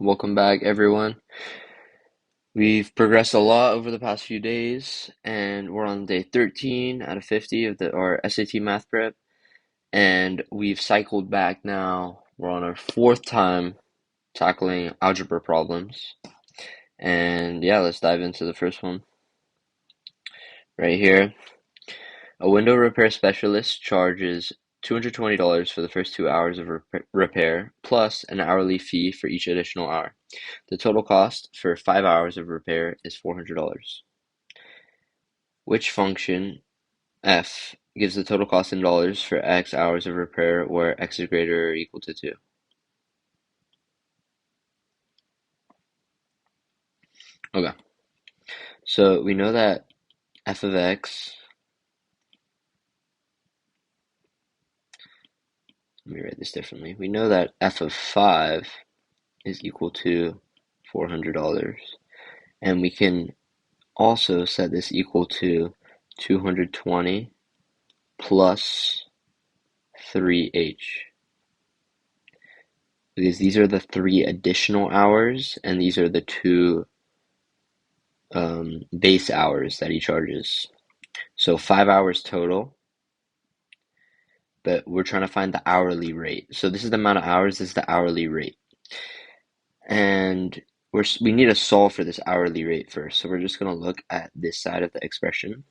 Welcome back, everyone. We've progressed a lot over the past few days, and we're on day 13 out of 50 of our SAT math prep, and we've cycled back now. We're on our fourth time tackling algebra problems, and yeah, let's dive into the first one right here. A window repair specialist charges $220 for the first 2 hours of repair, plus an hourly fee for each additional hour. The total cost for 5 hours of repair is $400. Which function f gives the total cost in dollars for x hours of repair where x is greater or equal to 2? Okay, so we know that f of x, let me write this differently. We know that f of 5 is equal to $400, and we can also set this equal to 220 plus 3h, because these are the 3 additional hours and these are the 2 base hours that he charges. So 5 hours total, but we're trying to find the hourly rate. So this is the amount of hours, this is the hourly rate. And we need to solve for this hourly rate first. So we're just going to look at this side of the expression,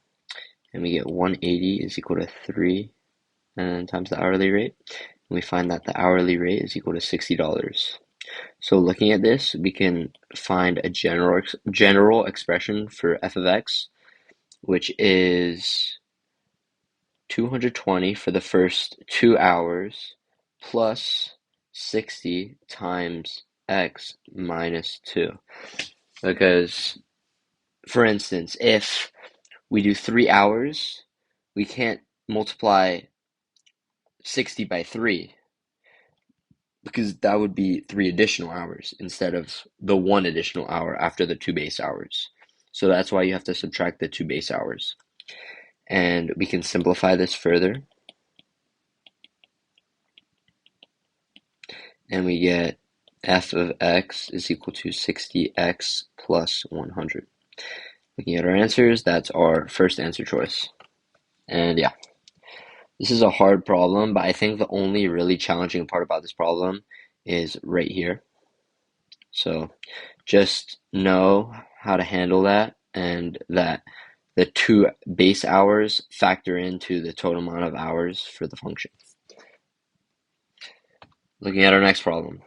and we get 180 is equal to 3 and times the hourly rate. And we find that the hourly rate is equal to $60. So looking at this, we can find a general expression for f of x, which is 220 for the first 2 hours plus 60 times x minus 2. Because, for instance, if we do 3 hours, we can't multiply 60 by 3 because that would be 3 additional hours instead of the 1 additional hour after the 2 base hours. So that's why you have to subtract the 2 base hours. And we can simplify this further. And we get f of x is equal to 60x plus 100. Looking at our answers, that's our first answer choice. And yeah, this is a hard problem, but I think the only really challenging part about this problem is right here. So just know how to handle that, and that the 2 base hours factor into the total amount of hours for the function. Looking at our next problem,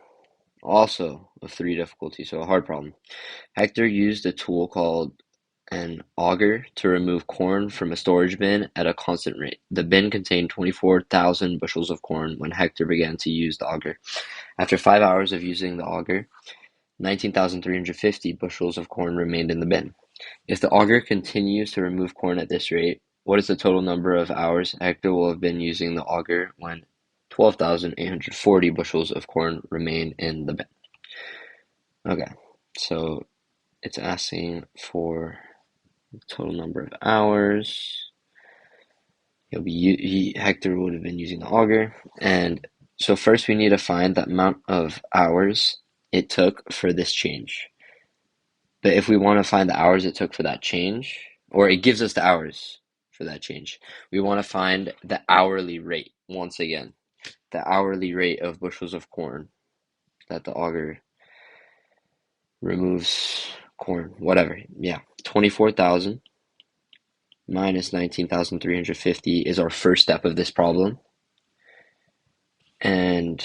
also of 3 difficulty, so a hard problem. Hector used a tool called an auger to remove corn from a storage bin at a constant rate. The bin contained 24,000 bushels of corn when Hector began to use the auger. After 5 hours of using the auger, 19,350 bushels of corn remained in the bin. If the auger continues to remove corn at this rate, what is the total number of hours Hector will have been using the auger when 12,840 bushels of corn remain in the bin? Okay, so it's asking for the total number of hours. Hector would have been using the auger, and so first we need to find the amount of hours it took for this change. But if we want to find the hours it took for that change, or it gives us the hours for that change, we want to find the hourly rate once again, the hourly rate of bushels of corn that the auger removes corn, whatever. Yeah, 24,000 minus 19,350 is our first step of this problem. And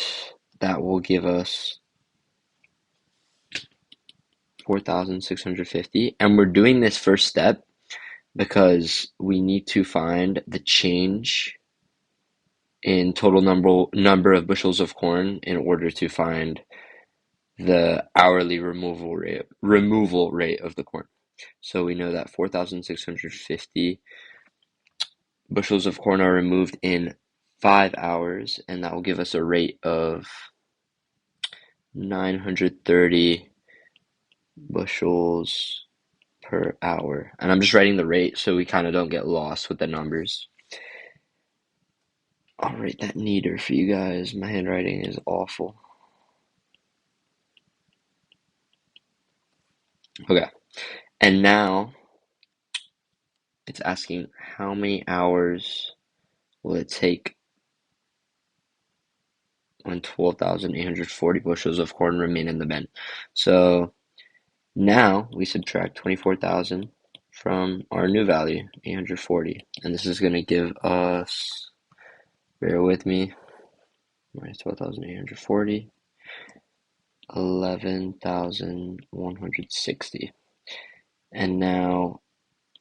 that will give us 4,650. And we're doing this first step because we need to find the change in total number of bushels of corn in order to find the hourly removal rate of the corn. So we know that 4,650 bushels of corn are removed in 5 hours, and that will give us a rate of 930 bushels per hour. And I'm just writing the rate so we kind of don't get lost with the numbers. I'll write that neater for you guys. My handwriting is awful. Okay, and now it's asking how many hours will it take when 12,840 bushels of corn remain in the bin. So now we subtract 24,000 from our new value, 840, and this is going to give us, bear with me, minus 12,840, 11,160. And now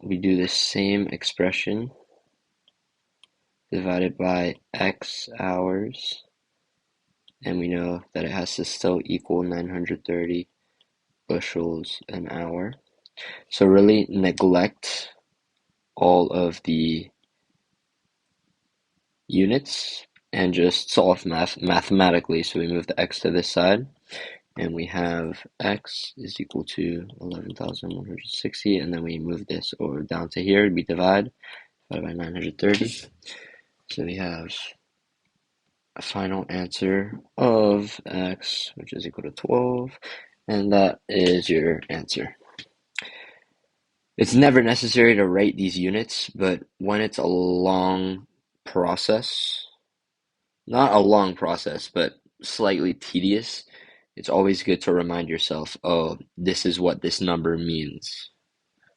we do the same expression divided by X hours, and we know that it has to still equal 930 bushels an hour. So really neglect all of the units and just solve mathematically. So we move the X to this side, and we have X is equal to 11,160, and then we move this over down to here. We divide by 930. So we have a final answer of X, which is equal to 12, and that is your answer. It's never necessary to write these units, but when it's a long process, not a long process, but slightly tedious, it's always good to remind yourself, oh, this is what this number means.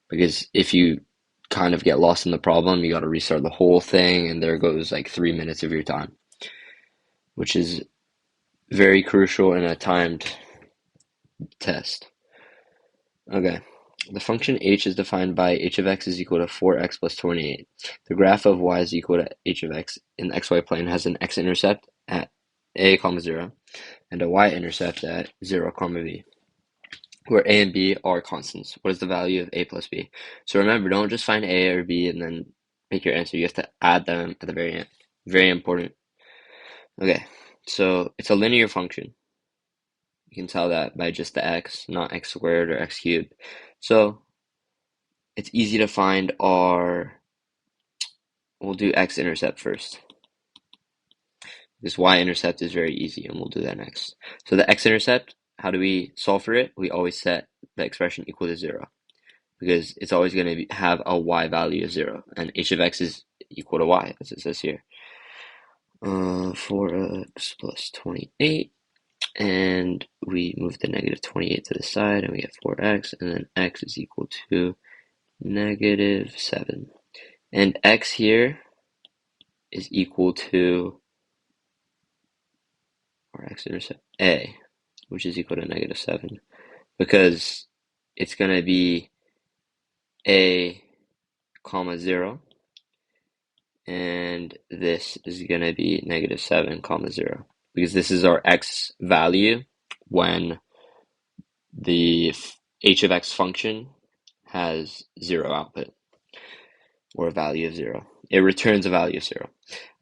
Because if you kind of get lost in the problem, you got to restart the whole thing, and there goes like 3 minutes of your time, which is very crucial in a timed test. Okay. The function h is defined by h of x is equal to 4x plus 28. The graph of y is equal to h of x in the xy plane has an x-intercept at a comma 0 and a y-intercept at 0 comma b, where a and b are constants. What is the value of a plus b? So remember, don't just find a or b and then make your answer. You have to add them at the very end. Very important. Okay, so it's a linear function. You can tell that by just the x, not x squared or x cubed. So it's easy to find we'll do x-intercept first. This y-intercept is very easy, and we'll do that next. So the x-intercept, how do we solve for it? We always set the expression equal to 0, because it's always going to have a y value of 0, and h of x is equal to y, as it says here. 4x plus 28, and we move the negative 28 to the side, and we get 4x, and then x is equal to negative 7. And x here is equal to our x-intercept a, which is equal to negative 7, because it's going to be a comma 0, and this is going to be negative 7 comma 0, because this is our x value when the h of x function has 0 output, or a value of 0. It returns a value of 0.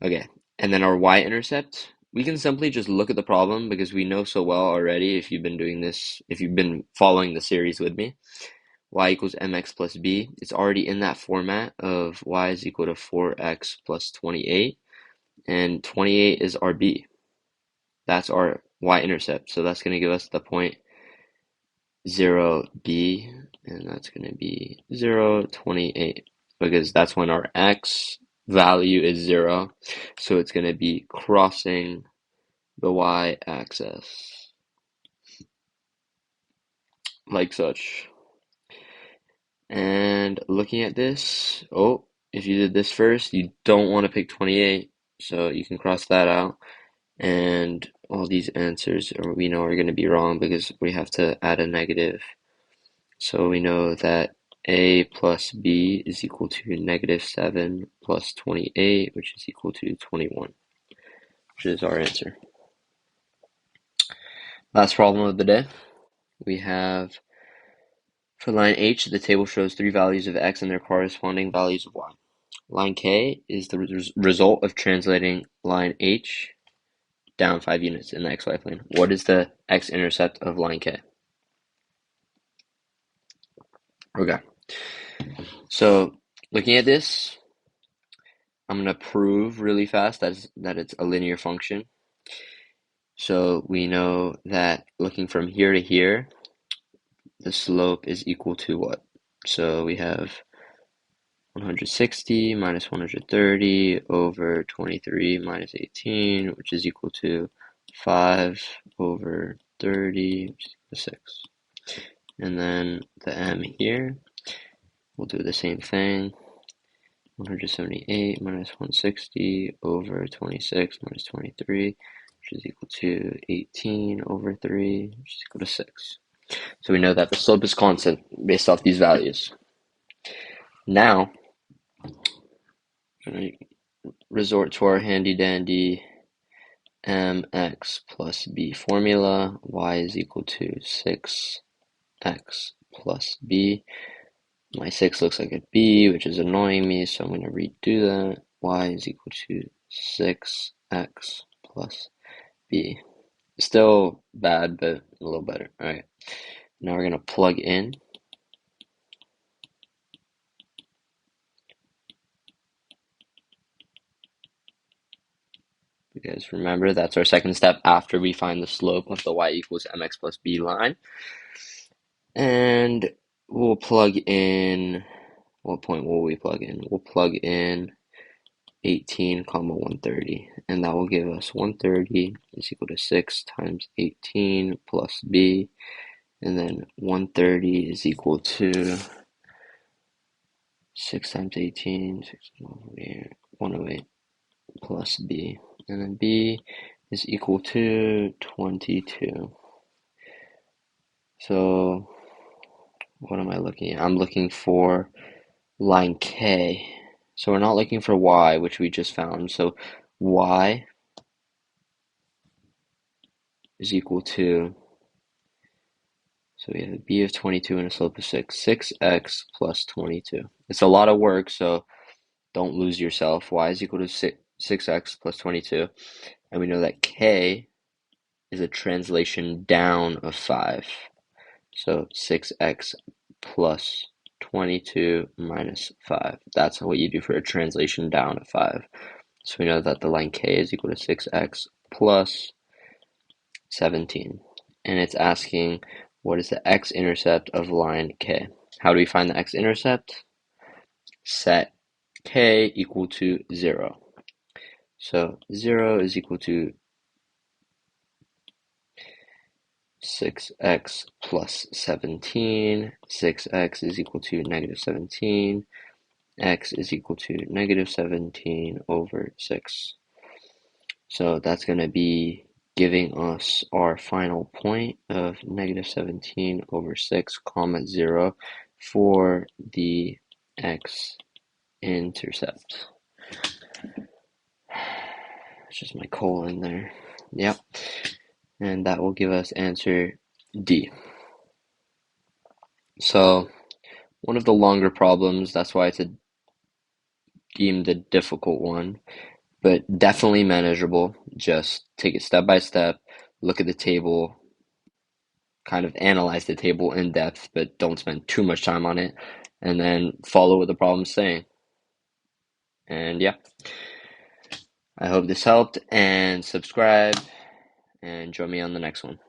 Okay, and then our y-intercept, we can simply just look at the problem, because we know so well already, if you've been doing this, if you've been following the series with me, y equals mx plus b. It's already in that format of y is equal to 4x plus 28, and 28 is our b. That's our y-intercept, so that's going to give us the point 0b, and that's going to be 0, 28, because that's when our x value is 0, so it's going to be crossing the y-axis, like such. And looking at this, oh, if you did this first, you don't want to pick 28, so you can cross that out. And all these answers we know are going to be wrong, because we have to add a negative. So we know that a plus b is equal to negative 7 plus 28, which is equal to 21, which is our answer. Last problem of the day. We have, for line H, the table shows 3 values of x and their corresponding values of y. Line K is the result of translating line H down 5 units in the xy plane. What is the x-intercept of line K? Okay, so looking at this, I'm going to prove really fast that it's a linear function. So we know that looking from here to here, the slope is equal to what? So we have 160 minus 130 over 23 minus 18, which is equal to 5 over 30, which is equal to 6. And then the m here, we'll do the same thing. 178 minus 160 over 26 minus 23, which is equal to 18 over 3, which is equal to 6. So we know that the slope is constant based off these values. Now, resort to our handy-dandy mx plus b formula. Y is equal to 6x plus b. My 6 looks like a b, which is annoying me, so I'm going to redo that. Y is equal to 6x plus b. Still bad, but a little better. All right. Now we're going to plug in. You guys remember that's our second step after we find the slope of the y equals mx plus b line. And we'll plug in, what point will we plug in? We'll plug in 18 comma 130, and that will give us 130 is equal to 6 times 18 plus b, and then 130 is equal to 6 times 18, 108 plus b, and then b is equal to 22. So what am I looking at? I'm looking for line K. So we're not looking for y, which we just found. So y is equal to, so we have a b of 22 and a slope of 6. 6x plus 22. It's a lot of work, so don't lose yourself. Y is equal to 6x plus 22. And we know that k is a translation down of 5. So 6x plus 22 minus 5. That's what you do for a translation down of 5. So we know that the line k is equal to 6x plus 17. And it's asking, what is the x-intercept of line k? How do we find the x-intercept? Set k equal to 0. So 0 is equal to 6x plus 17. 6x is equal to negative 17. X is equal to negative 17 over 6. So that's going to be giving us our final point of negative 17 over 6 comma 0 for the x-intercept. It's just my colon there. Yep. And that will give us answer D. So one of the longer problems, that's why it's deemed a difficult one, but definitely manageable. Just take it step by step, look at the table, kind of analyze the table in depth, but don't spend too much time on it, and then follow what the problem's saying. And yeah, I hope this helped, and subscribe, and join me on the next one.